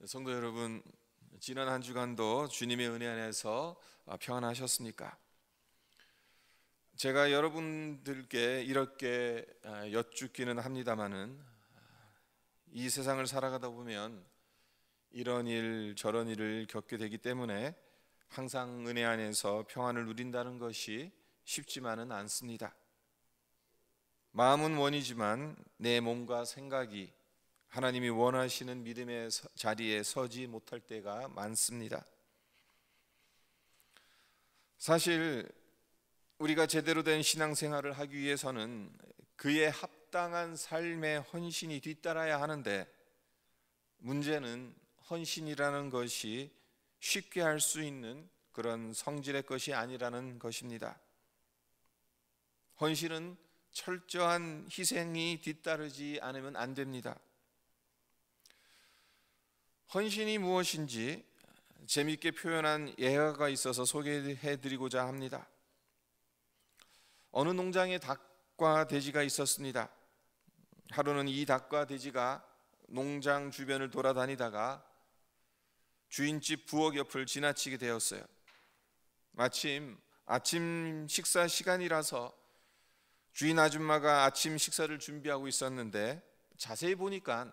성도 여러분, 지난 한 주간도 주님의 은혜 안에서 평안하셨습니까? 제가 여러분들께 이렇게 여쭙기는 합니다마는 이 세상을 살아가다 보면 이런 일 저런 일을 겪게 되기 때문에 항상 은혜 안에서 평안을 누린다는 것이 쉽지만은 않습니다. 마음은 원이지만 내 몸과 생각이 하나님이 원하시는 믿음의 자리에 서지 못할 때가 많습니다. 사실 우리가 제대로 된 신앙생활을 하기 위해서는 그에 합당한 삶의 헌신이 뒤따라야 하는데, 문제는 헌신이라는 것이 쉽게 할 수 있는 그런 성질의 것이 아니라는 것입니다. 헌신은 철저한 희생이 뒤따르지 않으면 안 됩니다. 헌신이 무엇인지 재미있게 표현한 예화가 있어서 소개해드리고자 합니다. 어느 농장에 닭과 돼지가 있었습니다. 하루는 이 닭과 돼지가 농장 주변을 돌아다니다가 주인집 부엌 옆을 지나치게 되었어요. 마침 아침 식사 시간이라서 주인 아줌마가 아침 식사를 준비하고 있었는데 자세히 보니까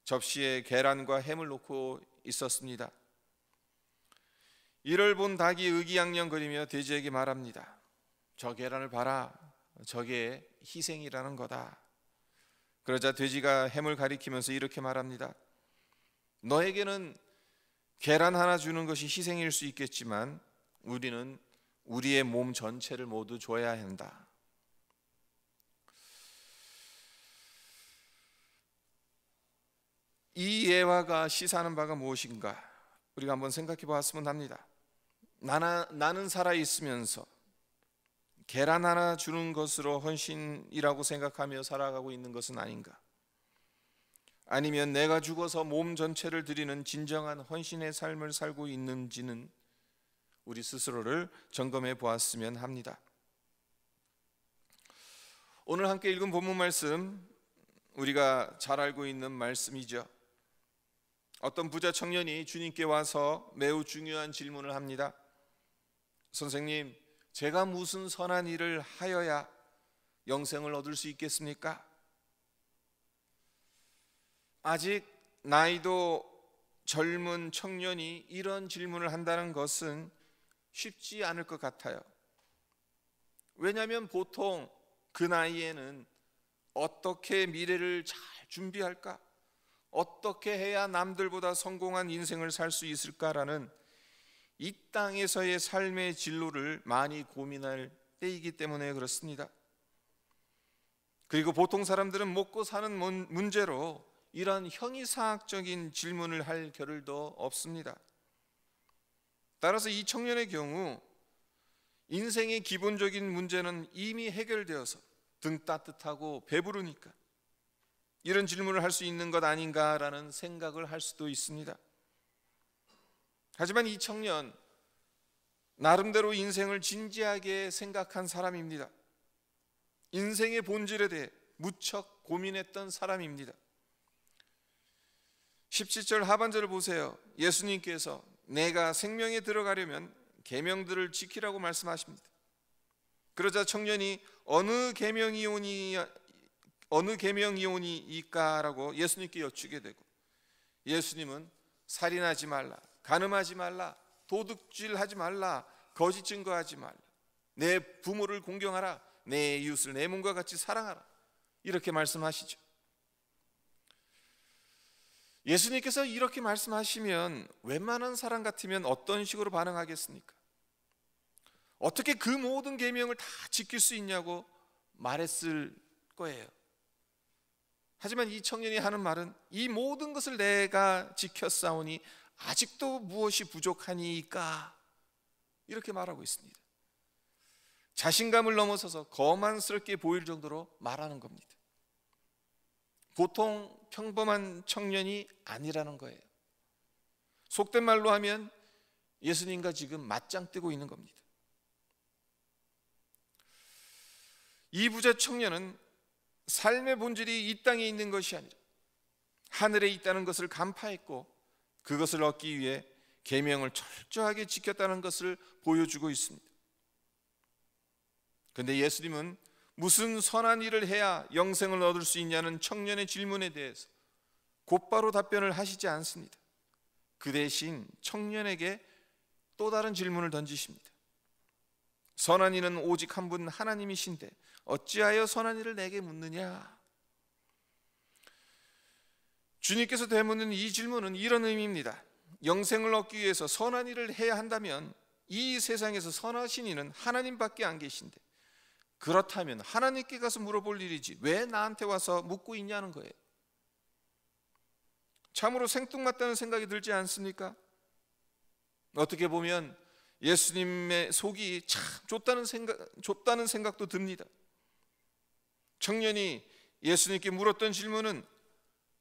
접시에 계란과 햄을 놓고 있었습니다. 이를 본 닭이 의기양양거리며 돼지에게 말합니다. 저 계란을 봐라. 저게 희생이라는 거다. 그러자 돼지가 햄을 가리키면서 이렇게 말합니다. 너에게는 계란 하나 주는 것이 희생일 수 있겠지만 우리는 우리의 몸 전체를 모두 줘야 한다. 이 예화가 시사하는 바가 무엇인가? 우리가 한번 생각해 보았으면 합니다. 나는 살아있으면서 계란 하나 주는 것으로 헌신이라고 생각하며 살아가고 있는 것은 아닌가? 아니면 내가 죽어서 몸 전체를 드리는 진정한 헌신의 삶을 살고 있는지는 우리 스스로를 점검해 보았으면 합니다. 오늘 함께 읽은 본문 말씀, 우리가 잘 알고 있는 말씀이죠. 어떤 부자 청년이 주님께 와서 매우 중요한 질문을 합니다. 선생님, 제가 무슨 선한 일을 하여야 영생을 얻을 수 있겠습니까? 아직 나이도 젊은 청년이 이런 질문을 한다는 것은 쉽지 않을 것 같아요. 왜냐하면 보통 그 나이에는 어떻게 미래를 잘 준비할까? 어떻게 해야 남들보다 성공한 인생을 살 수 있을까라는 이 땅에서의 삶의 진로를 많이 고민할 때이기 때문에 그렇습니다. 그리고 보통 사람들은 먹고 사는 문제로 이런 형이상학적인 질문을 할 겨를도 없습니다. 따라서 이 청년의 경우 인생의 기본적인 문제는 이미 해결되어서 등 따뜻하고 배부르니까 이런 질문을 할 수 있는 것 아닌가라는 생각을 할 수도 있습니다. 하지만 이 청년, 나름대로 인생을 진지하게 생각한 사람입니다. 인생의 본질에 대해 무척 고민했던 사람입니다. 17절 하반절을 보세요. 예수님께서 내가 생명에 들어가려면 계명들을 지키라고 말씀하십니다. 그러자 청년이 어느 계명이오니이까라고 예수님께 여쭈게 되고, 예수님은 살인하지 말라, 간음하지 말라, 도둑질하지 말라, 거짓 증거하지 말라, 내 부모를 공경하라, 내 이웃을 내 몸과 같이 사랑하라, 이렇게 말씀하시죠. 예수님께서 이렇게 말씀하시면 웬만한 사람 같으면 어떤 식으로 반응하겠습니까? 어떻게 그 모든 계명을 다 지킬 수 있냐고 말했을 거예요. 하지만 이 청년이 하는 말은 이 모든 것을 내가 지켰사오니 아직도 무엇이 부족하니까, 이렇게 말하고 있습니다. 자신감을 넘어서서 거만스럽게 보일 정도로 말하는 겁니다. 보통 평범한 청년이 아니라는 거예요. 속된 말로 하면 예수님과 지금 맞짱 뜨고 있는 겁니다. 이 부자 청년은 삶의 본질이 이 땅에 있는 것이 아니라 하늘에 있다는 것을 간파했고 그것을 얻기 위해 계명을 철저하게 지켰다는 것을 보여주고 있습니다. 그런데 예수님은 무슨 선한 일을 해야 영생을 얻을 수 있냐는 청년의 질문에 대해서 곧바로 답변을 하시지 않습니다. 그 대신 청년에게 또 다른 질문을 던지십니다. 선한 이는 오직 한 분 하나님이신데 어찌하여 선한 일을 내게 묻느냐? 주님께서 되묻는 이 질문은 이런 의미입니다. 영생을 얻기 위해서 선한 일을 해야 한다면 이 세상에서 선하신 이는 하나님밖에 안 계신데, 그렇다면 하나님께 가서 물어볼 일이지 왜 나한테 와서 묻고 있냐는 거예요. 참으로 생뚱맞다는 생각이 들지 않습니까? 어떻게 보면 예수님의 속이 참 좁다는 생각도 듭니다. 청년이 예수님께 물었던 질문은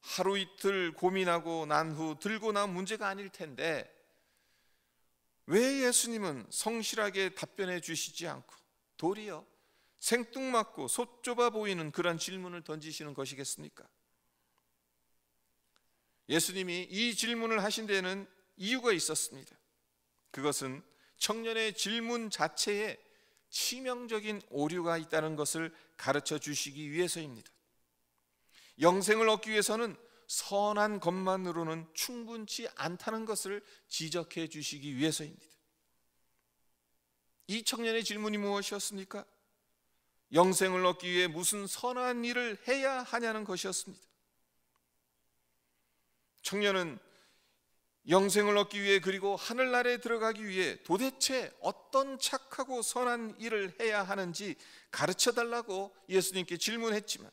하루 이틀 고민하고 난 후 들고 나온 문제가 아닐 텐데 왜 예수님은 성실하게 답변해 주시지 않고 도리어 생뚱맞고 속 좁아 보이는 그런 질문을 던지시는 것이겠습니까? 예수님이 이 질문을 하신 데에는 이유가 있었습니다. 그것은 청년의 질문 자체에 치명적인 오류가 있다는 것을 가르쳐 주시기 위해서입니다. 영생을 얻기 위해서는 선한 것만으로는 충분치 않다는 것을 지적해 주시기 위해서입니다. 이 청년의 질문이 무엇이었습니까? 영생을 얻기 위해 무슨 선한 일을 해야 하냐는 것이었습니다. 청년은 영생을 얻기 위해 그리고 하늘나라에 들어가기 위해 도대체 어떤 착하고 선한 일을 해야 하는지 가르쳐 달라고 예수님께 질문했지만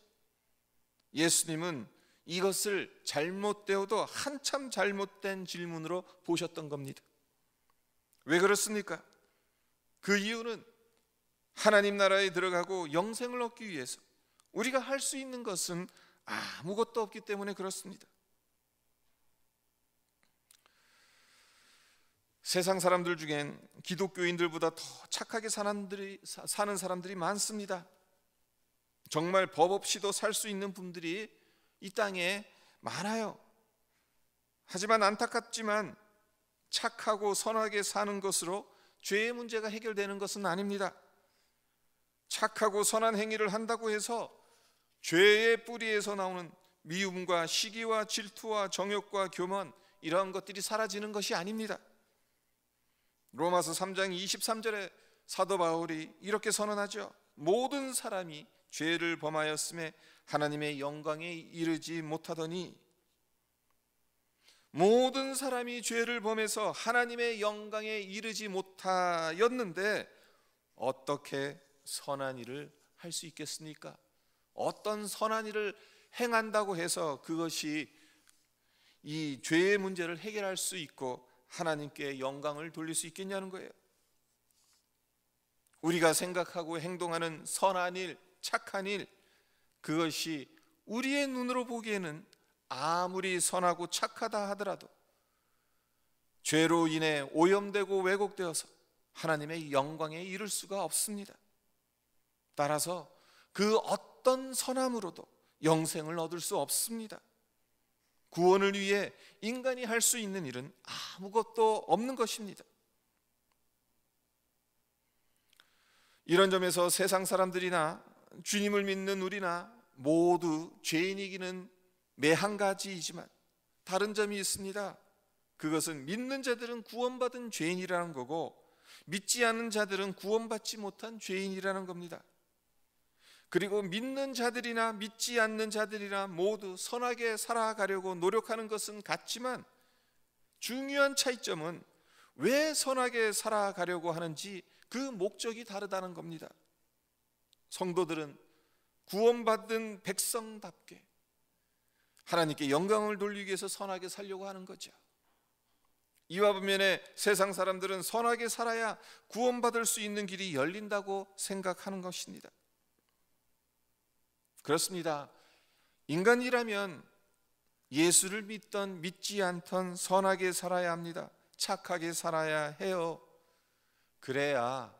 예수님은 이것을 잘못되어도 한참 잘못된 질문으로 보셨던 겁니다. 왜 그렇습니까? 그 이유는 하나님 나라에 들어가고 영생을 얻기 위해서 우리가 할 수 있는 것은 아무것도 없기 때문에 그렇습니다. 세상 사람들 중엔 기독교인들보다 더 착하게 사는 사람들이 많습니다. 정말 법 없이도 살 수 있는 분들이 이 땅에 많아요. 하지만 안타깝지만 착하고 선하게 사는 것으로 죄의 문제가 해결되는 것은 아닙니다. 착하고 선한 행위를 한다고 해서 죄의 뿌리에서 나오는 미움과 시기와 질투와 정욕과 교만, 이러한 것들이 사라지는 것이 아닙니다. 로마서 3장 23절에 사도 바울이 이렇게 선언하죠. 모든 사람이 죄를 범하였음에 하나님의 영광에 이르지 못하더니, 모든 사람이 죄를 범해서 하나님의 영광에 이르지 못하였는데 어떻게 선한 일을 할 수 있겠습니까? 어떤 선한 일을 행한다고 해서 그것이 이 죄의 문제를 해결할 수 있고 하나님께 영광을 돌릴 수 있겠냐는 거예요. 우리가 생각하고 행동하는 선한 일, 착한 일, 그것이 우리의 눈으로 보기에는 아무리 선하고 착하다 하더라도 죄로 인해 오염되고 왜곡되어서 하나님의 영광에 이를 수가 없습니다. 따라서 그 어떤 선함으로도 영생을 얻을 수 없습니다. 구원을 위해 인간이 할 수 있는 일은 아무것도 없는 것입니다. 이런 점에서 세상 사람들이나 주님을 믿는 우리나 모두 죄인이기는 매한 가지이지만 다른 점이 있습니다. 그것은 믿는 자들은 구원받은 죄인이라는 거고 믿지 않는 자들은 구원받지 못한 죄인이라는 겁니다. 그리고 믿는 자들이나 믿지 않는 자들이나 모두 선하게 살아가려고 노력하는 것은 같지만 중요한 차이점은 왜 선하게 살아가려고 하는지 그 목적이 다르다는 겁니다. 성도들은 구원받은 백성답게 하나님께 영광을 돌리기 위해서 선하게 살려고 하는 거죠. 이와 반면에 세상 사람들은 선하게 살아야 구원받을 수 있는 길이 열린다고 생각하는 것입니다. 그렇습니다. 인간이라면 예수를 믿던 믿지 않던 선하게 살아야 합니다. 착하게 살아야 해요. 그래야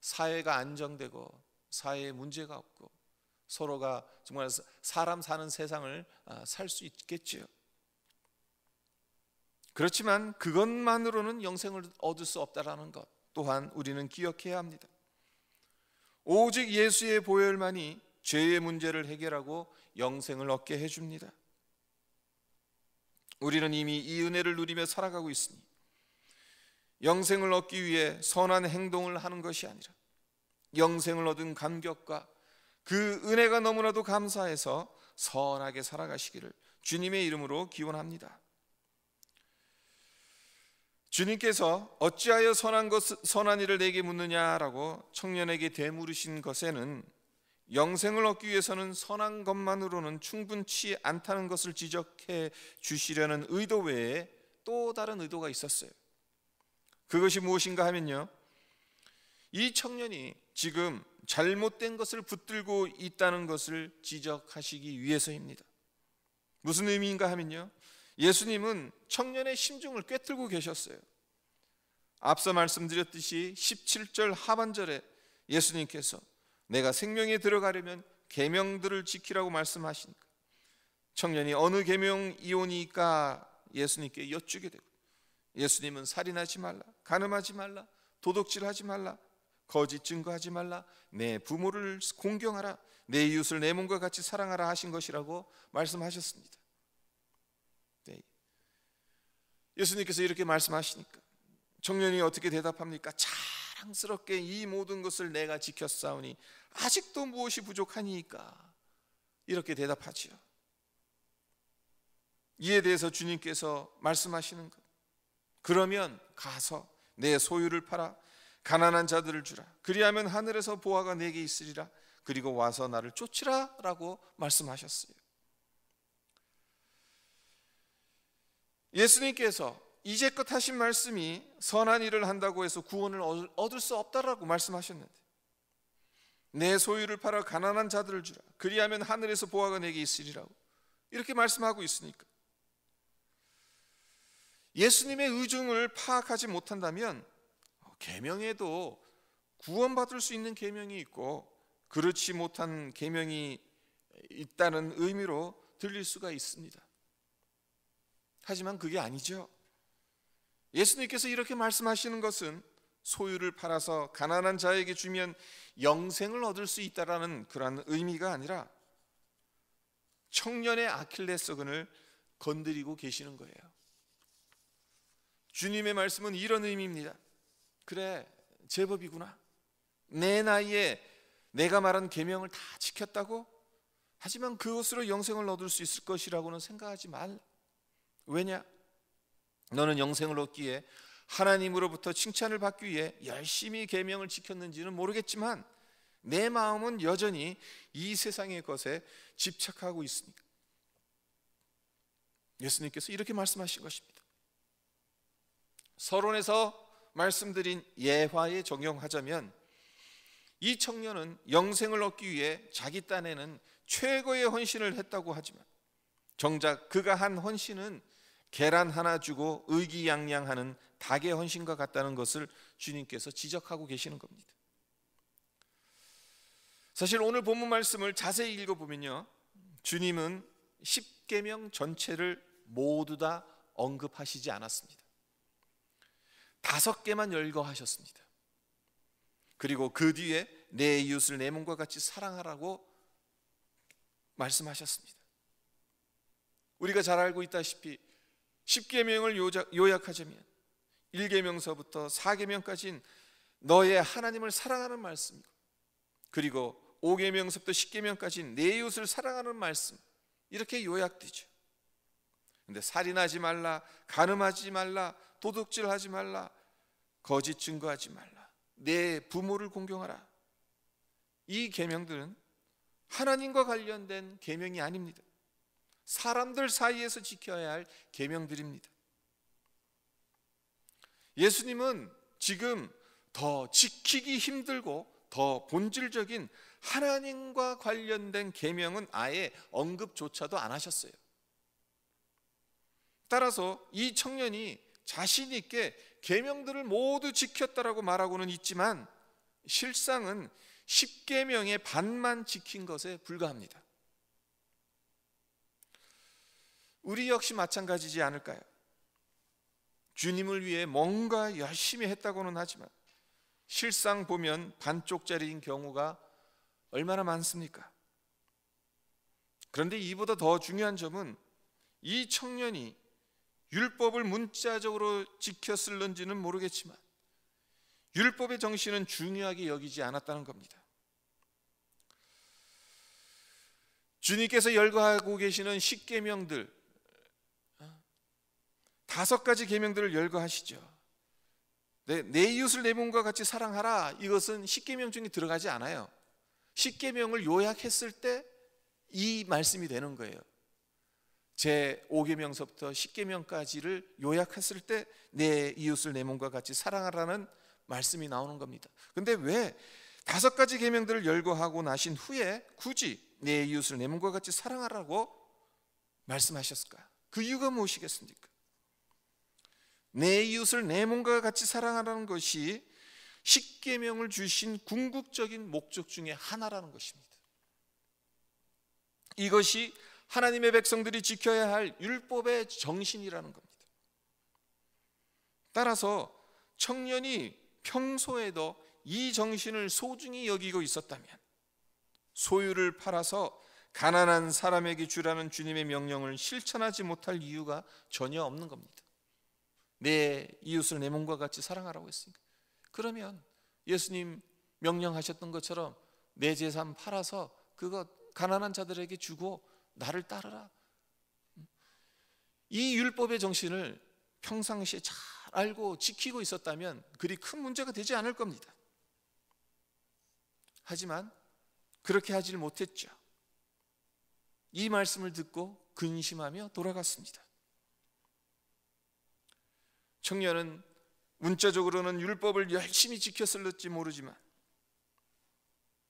사회가 안정되고 사회에 문제가 없고 서로가 정말 사람 사는 세상을 살 수 있겠지요. 그렇지만 그것만으로는 영생을 얻을 수 없다라는 것 또한 우리는 기억해야 합니다. 오직 예수의 보혈만이 죄의 문제를 해결하고 영생을 얻게 해줍니다. 우리는 이미 이 은혜를 누리며 살아가고 있으니 영생을 얻기 위해 선한 행동을 하는 것이 아니라 영생을 얻은 감격과 그 은혜가 너무나도 감사해서 선하게 살아가시기를 주님의 이름으로 기원합니다. 주님께서 어찌하여 선한 일을 내게 묻느냐라고 청년에게 되물으신 것에는 영생을 얻기 위해서는 선한 것만으로는 충분치 않다는 것을 지적해 주시려는 의도 외에 또 다른 의도가 있었어요. 그것이 무엇인가 하면요, 이 청년이 지금 잘못된 것을 붙들고 있다는 것을 지적하시기 위해서입니다. 무슨 의미인가 하면요, 예수님은 청년의 심중을 꿰뚫고 계셨어요. 앞서 말씀드렸듯이 17절 하반절에 예수님께서 내가 생명에 들어가려면 계명들을 지키라고 말씀하시니까 청년이 어느 계명이오니까 예수님께 여쭈게 되고, 예수님은 살인하지 말라, 간음하지 말라, 도둑질하지 말라, 거짓 증거하지 말라, 내 부모를 공경하라, 내 이웃을 내 몸과 같이 사랑하라 하신 것이라고 말씀하셨습니다. 네. 예수님께서 이렇게 말씀하시니까 청년이 어떻게 대답합니까? 자랑스럽게 이 모든 것을 내가 지켰사오니 아직도 무엇이 부족하니까, 이렇게 대답하지요. 이에 대해서 주님께서 말씀하시는 것, 그러면 가서 내 소유를 팔아 가난한 자들을 주라, 그리하면 하늘에서 보화가 내게 있으리라, 그리고 와서 나를 쫓으라 라고 말씀하셨어요. 예수님께서 이제껏 하신 말씀이 선한 일을 한다고 해서 구원을 얻을 수 없다라고 말씀하셨는데, 내 소유를 팔아 가난한 자들을 주라, 그리하면 하늘에서 보화가 내게 있으리라고 이렇게 말씀하고 있으니까 예수님의 의중을 파악하지 못한다면 계명에도 구원받을 수 있는 계명이 있고 그렇지 못한 계명이 있다는 의미로 들릴 수가 있습니다. 하지만 그게 아니죠. 예수님께서 이렇게 말씀하시는 것은 소유를 팔아서 가난한 자에게 주면 영생을 얻을 수 있다라는 그런 의미가 아니라 청년의 아킬레스건을 건드리고 계시는 거예요. 주님의 말씀은 이런 의미입니다. 그래, 제법이구나. 내 나이에 내가 말한 계명을 다 지켰다고? 하지만 그것으로 영생을 얻을 수 있을 것이라고는 생각하지 말. 왜냐? 너는 영생을 얻기에 하나님으로부터 칭찬을 받기 위해 열심히 계명을 지켰는지는 모르겠지만 내 마음은 여전히 이 세상의 것에 집착하고 있으니까. 예수님께서 이렇게 말씀하신 것입니다. 서론에서 말씀드린 예화에 적용하자면 이 청년은 영생을 얻기 위해 자기 딴에는 최고의 헌신을 했다고 하지만 정작 그가 한 헌신은 계란 하나 주고 의기양양하는 닭의 헌신과 같다는 것을 주님께서 지적하고 계시는 겁니다. 사실 오늘 본문 말씀을 자세히 읽어보면요, 주님은 10계명 전체를 모두 다 언급하시지 않았습니다. 5개만 열거하셨습니다. 그리고 그 뒤에 내 이웃을 내 몸과 같이 사랑하라고 말씀하셨습니다. 우리가 잘 알고 있다시피 10계명을 요약하자면 1계명서부터 4계명까지는 너의 하나님을 사랑하는 말씀이고, 그리고 5계명서부터 10계명까지는 내 이웃을 사랑하는 말씀, 이렇게 요약되죠. 근데 살인하지 말라, 간음하지 말라, 도둑질하지 말라, 거짓 증거하지 말라, 내 부모를 공경하라, 이 계명들은 하나님과 관련된 계명이 아닙니다. 사람들 사이에서 지켜야 할 계명들입니다. 예수님은 지금 더 지키기 힘들고 더 본질적인 하나님과 관련된 계명은 아예 언급조차도 안 하셨어요. 따라서 이 청년이 자신 있게 계명들을 모두 지켰다라고 말하고는 있지만 실상은 10계명의 반만 지킨 것에 불과합니다. 우리 역시 마찬가지지 않을까요? 주님을 위해 뭔가 열심히 했다고는 하지만 실상 보면 반쪽짜리인 경우가 얼마나 많습니까? 그런데 이보다 더 중요한 점은 이 청년이 율법을 문자적으로 지켰을는지는 모르겠지만 율법의 정신은 중요하게 여기지 않았다는 겁니다. 주님께서 열거하고 계시는 10계명들, 5가지 계명들을 열거하시죠. 내 이웃을 내 몸과 같이 사랑하라, 이것은 10계명 중에 들어가지 않아요. 10계명을 요약했을 때 이 말씀이 되는 거예요. 제 5계명서부터 10계명까지를 요약했을 때 내 이웃을 내 몸과 같이 사랑하라는 말씀이 나오는 겁니다. 근데 왜 5가지 계명들을 열거하고 나신 후에 굳이 내 이웃을 내 몸과 같이 사랑하라고 말씀하셨을까요? 그 이유가 무엇이겠습니까? 내 이웃을 내 몸과 같이 사랑하라는 것이 10계명을 주신 궁극적인 목적 중에 하나라는 것입니다. 이것이 하나님의 백성들이 지켜야 할 율법의 정신이라는 겁니다. 따라서 청년이 평소에도 이 정신을 소중히 여기고 있었다면 소유를 팔아서 가난한 사람에게 주라는 주님의 명령을 실천하지 못할 이유가 전혀 없는 겁니다. 내 이웃을 내 몸과 같이 사랑하라고 했으니까. 그러면 예수님 명령하셨던 것처럼 내 재산 팔아서 그거 가난한 자들에게 주고 나를 따르라. 이 율법의 정신을 평상시에 잘 알고 지키고 있었다면 그리 큰 문제가 되지 않을 겁니다. 하지만 그렇게 하질 못했죠. 이 말씀을 듣고 근심하며 돌아갔습니다. 청년은 문자적으로는 율법을 열심히 지켰을지 모르지만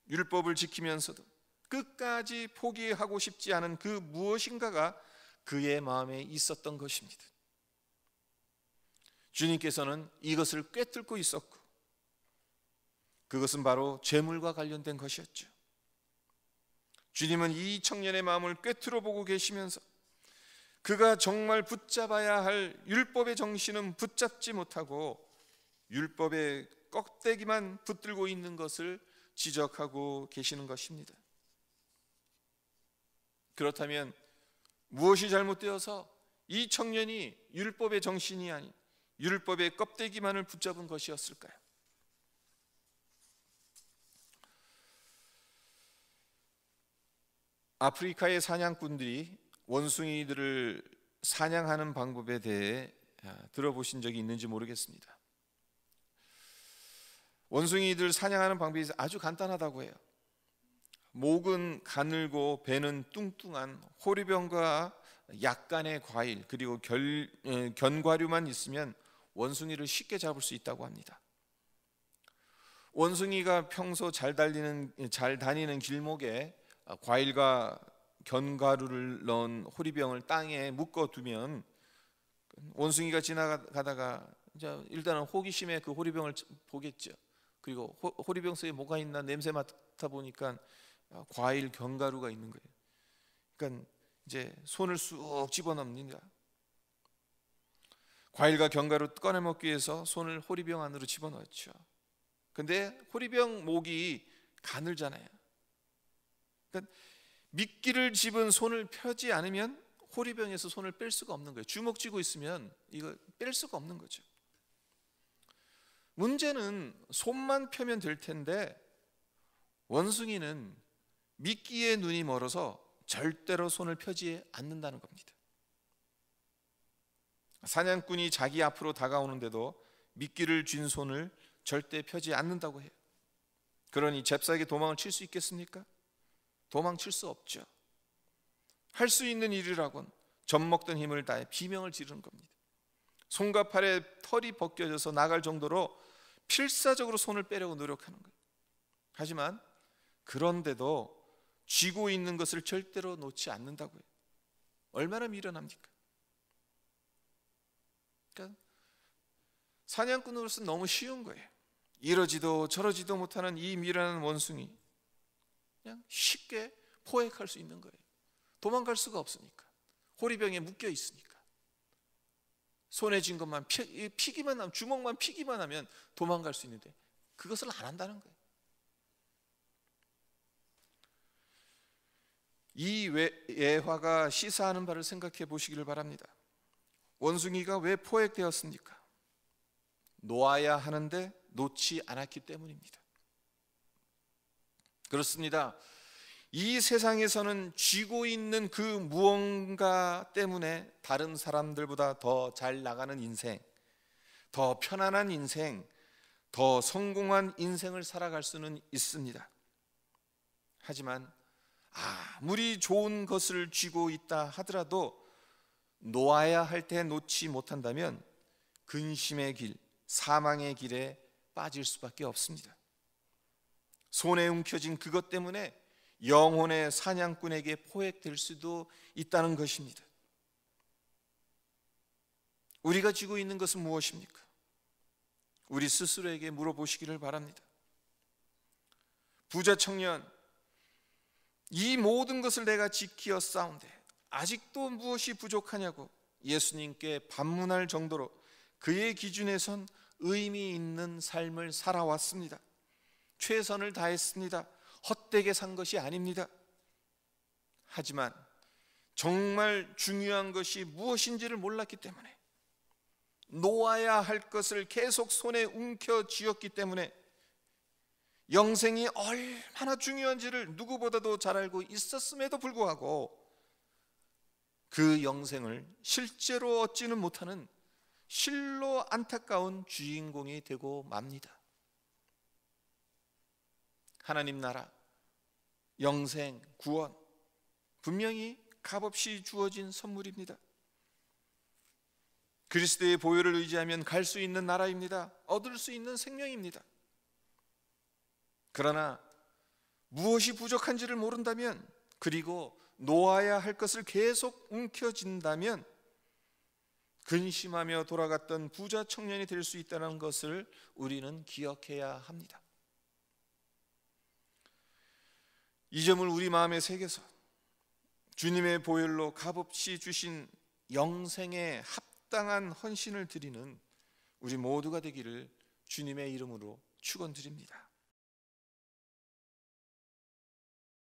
율법을 지키면서도 끝까지 포기하고 싶지 않은 그 무엇인가가 그의 마음에 있었던 것입니다. 주님께서는 이것을 꿰뚫고 있었고 그것은 바로 재물과 관련된 것이었죠. 주님은 이 청년의 마음을 꿰뚫어 보고 계시면서 그가 정말 붙잡아야 할 율법의 정신은 붙잡지 못하고 율법의 껍데기만 붙들고 있는 것을 지적하고 계시는 것입니다. 그렇다면 무엇이 잘못되어서 이 청년이 율법의 정신이 아닌 율법의 껍데기만을 붙잡은 것이었을까요? 아프리카의 사냥꾼들이 원숭이들을 사냥하는 방법에 대해 들어보신 적이 있는지 모르겠습니다. 원숭이들 사냥하는 방법이 아주 간단하다고 해요. 목은 가늘고 배는 뚱뚱한 호리병과 약간의 과일 그리고 견과류만 있으면 원숭이를 쉽게 잡을 수 있다고 합니다. 원숭이가 평소 잘 다니는 길목에 과일과 견과류를 넣은 호리병을 땅에 묶어두면 원숭이가 지나가다가 일단은 호기심에 그 호리병을 보겠죠. 그리고 호리병 속에 뭐가 있나 냄새 맡아 보니까 과일 견과류가 있는 거예요. 그러니까 이제 손을 쑥 집어넣습니다. 과일과 견과류 꺼내 먹기 위해서 손을 호리병 안으로 집어넣었죠. 근데 호리병 목이 가늘잖아요. 그러니까 미끼를 집은 손을 펴지 않으면 호리병에서 손을 뺄 수가 없는 거예요. 주먹 쥐고 있으면 이거 뺄 수가 없는 거죠. 문제는 손만 펴면 될 텐데 원숭이는 미끼에 눈이 멀어서 절대로 손을 펴지 않는다는 겁니다. 사냥꾼이 자기 앞으로 다가오는데도 미끼를 쥔 손을 절대 펴지 않는다고 해요. 그러니 잽싸게 도망을 칠 수 있겠습니까? 도망칠 수 없죠. 할 수 있는 일이라곤 젖먹던 힘을 다해 비명을 지르는 겁니다. 손과 팔에 털이 벗겨져서 나갈 정도로 필사적으로 손을 빼려고 노력하는 거예요. 하지만 그런데도 쥐고 있는 것을 절대로 놓지 않는다고요. 얼마나 미련합니까? 그러니까 사냥꾼으로서는 너무 쉬운 거예요. 이러지도 저러지도 못하는 이 미련한 원숭이 그냥 쉽게 포획할 수 있는 거예요. 도망갈 수가 없으니까. 호리병에 묶여 있으니까. 손에 쥔 것만 피기만 하면, 주먹만 피기만 하면 도망갈 수 있는데 그것을 안 한다는 거예요. 이 예화가 시사하는 바를 생각해 보시기를 바랍니다. 원숭이가 왜 포획되었습니까? 놓아야 하는데 놓지 않았기 때문입니다. 그렇습니다. 이 세상에서는 쥐고 있는 그 무언가 때문에 다른 사람들보다 더 잘 나가는 인생, 더 편안한 인생, 더 성공한 인생을 살아갈 수는 있습니다. 하지만 아무리 좋은 것을 쥐고 있다 하더라도 놓아야 할 때 놓지 못한다면 근심의 길, 사망의 길에 빠질 수밖에 없습니다. 손에 움켜쥔 그것 때문에 영혼의 사냥꾼에게 포획될 수도 있다는 것입니다. 우리가 쥐고 있는 것은 무엇입니까? 우리 스스로에게 물어보시기를 바랍니다. 부자 청년, 이 모든 것을 내가 지키어 싸운데 아직도 무엇이 부족하냐고 예수님께 반문할 정도로 그의 기준에선 의미 있는 삶을 살아왔습니다. 최선을 다했습니다. 헛되게 산 것이 아닙니다. 하지만 정말 중요한 것이 무엇인지를 몰랐기 때문에, 놓아야 할 것을 계속 손에 움켜쥐었기 때문에 영생이 얼마나 중요한지를 누구보다도 잘 알고 있었음에도 불구하고 그 영생을 실제로 얻지는 못하는 실로 안타까운 주인공이 되고 맙니다. 하나님 나라, 영생, 구원, 분명히 값없이 주어진 선물입니다. 그리스도의 보혈을 의지하면 갈 수 있는 나라입니다. 얻을 수 있는 생명입니다. 그러나 무엇이 부족한지를 모른다면, 그리고 놓아야 할 것을 계속 움켜쥔다면 근심하며 돌아갔던 부자 청년이 될 수 있다는 것을 우리는 기억해야 합니다. 이 점을 우리 마음에 새겨서 주님의 보혈로 값없이 주신 영생에 합당한 헌신을 드리는 우리 모두가 되기를 주님의 이름으로 축원드립니다.